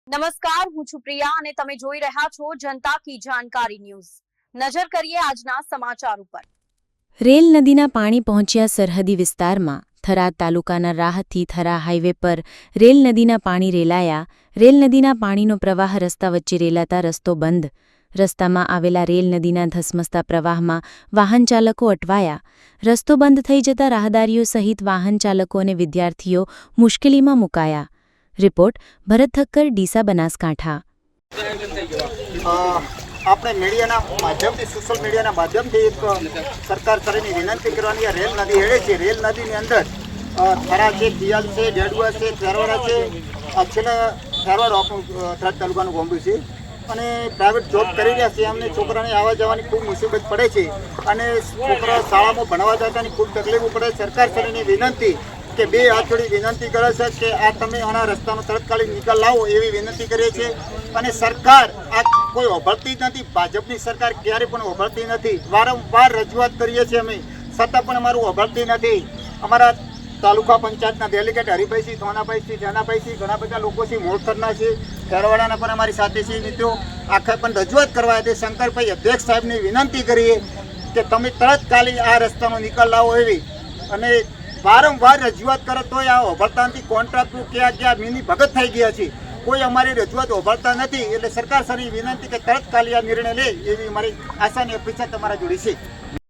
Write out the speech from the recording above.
નમસ્કાર, હું છું પ્રિયા અને તમે જોઈ રહ્યા છો જનતા કી જાણકારી ન્યૂઝ। નજર કરીએ આજના સમાચાર ઉપર। રેલ નદીના પાણી પહોંચ્યા સરહદી વિસ્તારમાં। થરાદ તાલુકાના રાહથી થરા હાઈવે પર રેલ નદીના પાણી રેલાયા। રેલ નદીના પાણીનો પ્રવાહ રસ્તા વચ્ચે રેલાતા રસ્તો બંધ। રસ્તામાં આવેલા રેલ નદીના ધસમસતા પ્રવાહમાં વાહન ચાલકો અટવાયા। રસ્તો બંધ થઈ જતા રાહદારીઓ સહિત વાહન ચાલકો અને વિદ્યાર્થીઓ મુશ્કેલીમાં મુકાયા। રિપોર્ટ ભરત ઠક્કર, ડીસા, બનાસકાંઠા। આપણે મીડિયાના માધ્યમથી સોશિયલ મીડિયાના માધ્યમથી એક સરકાર તરફની વિનંતી કરવાની। રેલ નદી હેડે છે, રેલ નદીની અંદર થરા છે, ખિયાલ છે, ડેડુઆ છે, ફેરવાડા છે, છેલ્લા ફેરવાડ થરાદ તાલુકાનું ગોંબુ છે અને પ્રાઇવેટ જોબ કરી રહ્યા છે। અમને છોકરાને આવવા જવાની ખૂબ મુસીબત પડે છે અને છોકરા શાળામાં ભણવા જતાની ખૂબ તકલીફો પડે। સરકાર તરફની વિનંતી કે બે હાથ જોડી વિનંતી કરે છે કે આ તમે આના રસ્તાનો તત્કાલીન નિકાલ લાવો એવી વિનંતી કરીએ છીએ। અને સરકાર આ કોઈ ઓભળતી જ નથી, ભાજપની સરકાર ક્યારે પણ ઓભળતી નથી। વારંવાર રજૂઆત કરીએ છીએ અમે, છતાં પણ અમારું ઓભળતી નથી। અમારા તાલુકા પંચાયતના ડેલિગેટ હરિભાઈસિંહ, ધોનાભાઈસિંહ, જાનાભાઈસિંહ, ઘણા બધા લોકો છે, મોળથરના છે, ફેરવાડાના પણ અમારી સાથે છે મિત્રો। આખા પણ રજૂઆત કરવા હતી શંકરભાઈ અધ્યક્ષ સાહેબની વિનંતી કરીએ કે તમે તત્કાલીન આ રસ્તાનો નિકાલ લાવો એવી। અને વારંવાર રજૂઆત કરે તોય આ ઓભળતા નથી। કોન્ટ્રાક્ટર ક્યાં મિની ભગત થઈ ગયા છે, કોઈ અમારી રજૂઆત ઓભળતા નથી। એટલે સરકાર શ્રીની વિનંતી કે તત્કાલીન આ નિર્ણય લે એવી અમારી આશાની અપેક્ષા તમારા જોડી છે।